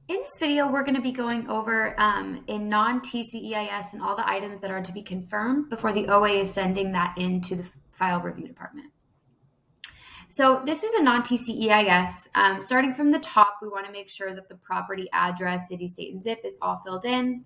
In this video, we're going to be going over in non-TC EIS and all the items that are to be confirmed before the OA is sending that into the file review department. So this is a non-TC EIS. Starting from the top, we want to make sure that the property address, city, state, and zip is all filled in.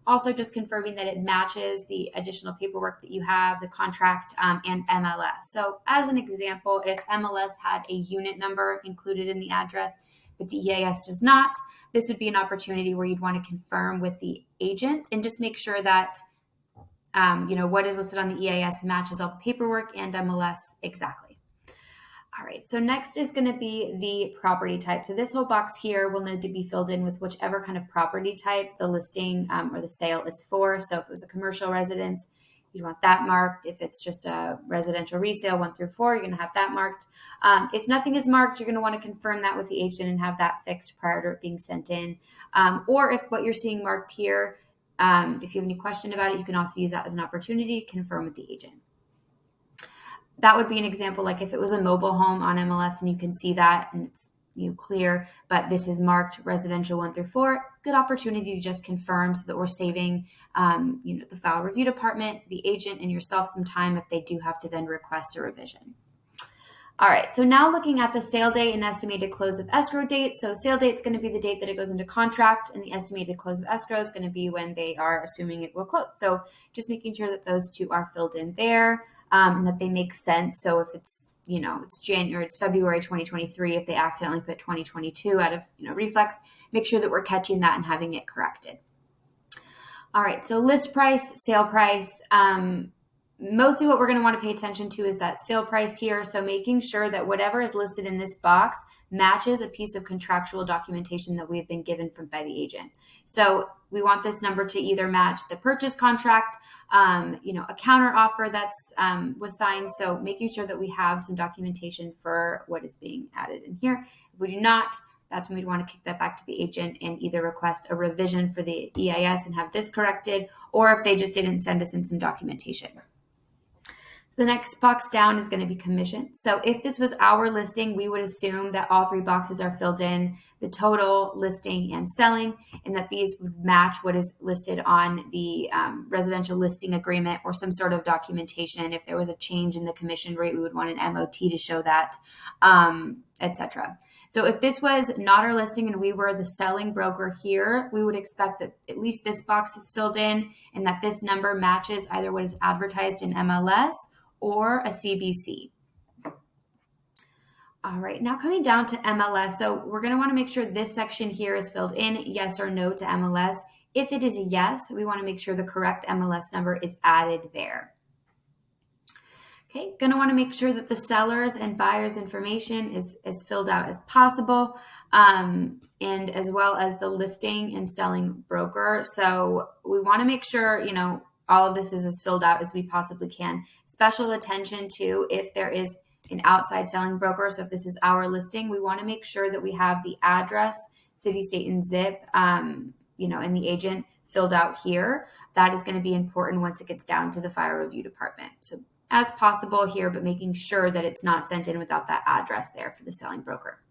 Also just confirming that it matches the additional paperwork that you have, the contract, and MLS. So as an example, if MLS had a unit number included in the address, but the EIS does not, this would be an opportunity where you'd want to confirm with the agent and just make sure that what is listed on the EIS matches all the paperwork and MLS exactly. All right, so next is going to be the property type. So this whole box here will need to be filled in with whichever kind of property type the listing or the sale is for. So if it was a commercial residence, you want that marked. If it's just a residential resale 1 through 4, you're going to have that marked. If nothing is marked, you're going to want to confirm that with the agent and have that fixed prior to it being sent in. Or if what you're seeing marked here, if you have any question about it, you can also use that as an opportunity to confirm with the agent. That would be an example, like if it was a mobile home on MLS and you can see that and it's clear, but this is marked residential 1 through 4, good opportunity to just confirm so that we're saving the file review department, the agent, and yourself some time if they do have to then request a revision. All right, so now looking at the sale date and estimated close of escrow date. So sale date is going to be the date that it goes into contract, and the estimated close of escrow is going to be when they are assuming it will close. So just making sure that those two are filled in there and that they make sense. So if it's it's February 2023, if they accidentally put 2022 out of reflex, make sure that we're catching that and having it corrected. All right, so list price, sale price. Mostly what we're going to want to pay attention to is that sale price here. So making sure that whatever is listed in this box matches a piece of contractual documentation that we've been given by the agent. So we want this number to either match the purchase contract, a counter offer that's was signed. So making sure that we have some documentation for what is being added in here. If we do not, that's when we'd want to kick that back to the agent and either request a revision for the EIS and have this corrected, or if they just didn't send us in some documentation. The next box down is going to be commission. So if this was our listing, we would assume that all 3 boxes are filled in, the total, listing, and selling, and that these would match what is listed on the residential listing agreement or some sort of documentation. If there was a change in the commission rate, we would want an MOT to show that, etc. So if this was not our listing and we were the selling broker here, we would expect that at least this box is filled in and that this number matches either what is advertised in MLS or a CBC. All right, now coming down to MLS. So we're going to want to make sure this section here is filled in, yes or no to MLS. If it is a yes, we want to make sure the correct MLS number is added there. Okay, going to want to make sure that the seller's and buyer's information is filled out as possible, and as well as the listing and selling broker. So we want to make sure, all of this is as filled out as we possibly can. Special attention to if there is an outside selling broker. So if this is our listing, we want to make sure that we have the address, city, state, and zip, and the agent filled out here. That is going to be important once it gets down to the file review department. So as possible here, but making sure that it's not sent in without that address there for the selling broker.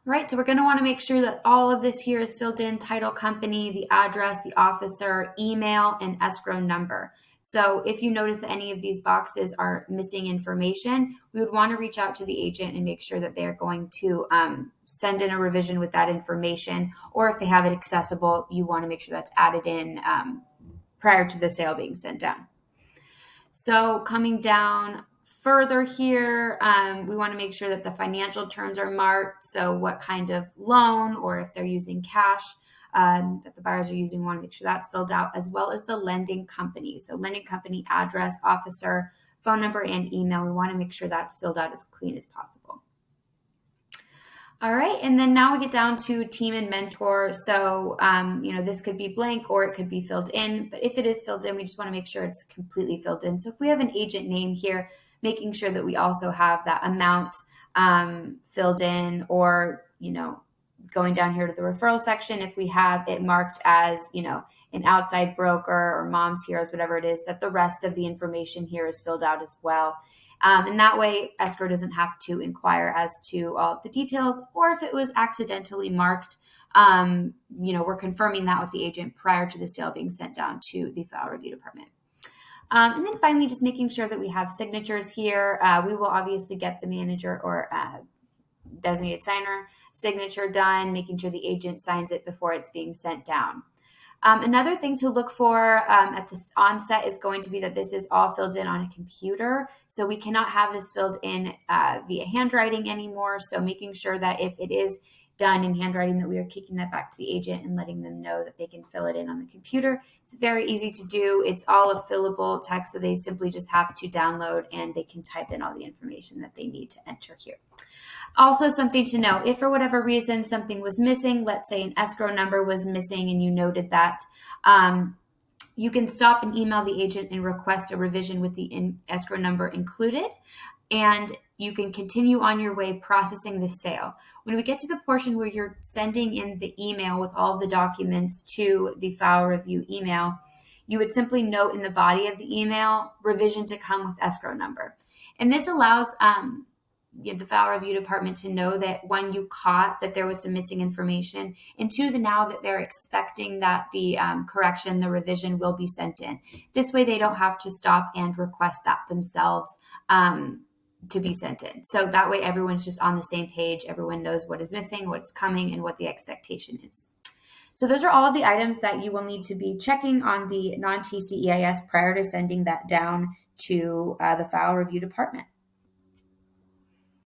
All right, so we're going to want to make sure that all of this here is filled in: title company, the address, the officer, email, and escrow number. So if you notice that any of these boxes are missing information, we would want to reach out to the agent and make sure that they're going to send in a revision with that information, or if they have it accessible, you want to make sure that's added in prior to the sale being sent down. So coming down further here, we want to make sure that the financial terms are marked. So what kind of loan, or if they're using cash that the buyers are using, we want to make sure that's filled out, as well as the lending company. So lending company address, officer, phone number, and email. We want to make sure that's filled out as clean as possible. All right, and then now we get down to team and mentor. So, this could be blank or it could be filled in, but if it is filled in, we just want to make sure it's completely filled in. So if we have an agent name here, making sure that we also have that amount filled in, or, going down here to the referral section, if we have it marked as, an outside broker or mom's heroes, whatever it is, that the rest of the information here is filled out as well. And that way, escrow doesn't have to inquire as to all of the details, or if it was accidentally marked, we're confirming that with the agent prior to the sale being sent down to the file review department. And then finally, just making sure that we have signatures here. We will obviously get the manager or designated signer signature done, making sure the agent signs it before it's being sent down. Another thing to look for at this onset is going to be that this is all filled in on a computer. So we cannot have this filled in via handwriting anymore. So making sure that if it is done in handwriting, that we are kicking that back to the agent and letting them know that they can fill it in on the computer. It's very easy to do. It's all a fillable text, so they simply just have to download and they can type in all the information that they need to enter here. Also, something to know, if for whatever reason something was missing, let's say an escrow number was missing and you noted that, you can stop and email the agent and request a revision with the escrow number included, and you can continue on your way processing the sale. When we get to the portion where you're sending in the email with all of the documents to the file review email, you would simply note in the body of the email, revision to come with escrow number. And this allows the file review department to know that, one, you caught that there was some missing information, and two, now that they're expecting that the correction, the revision will be sent in. This way they don't have to stop and request that themselves to be sent in. So that way everyone's just on the same page. Everyone knows what is missing, what's coming, and what the expectation is. So those are all of the items that you will need to be checking on the non-TC EIS prior to sending that down to the file review department.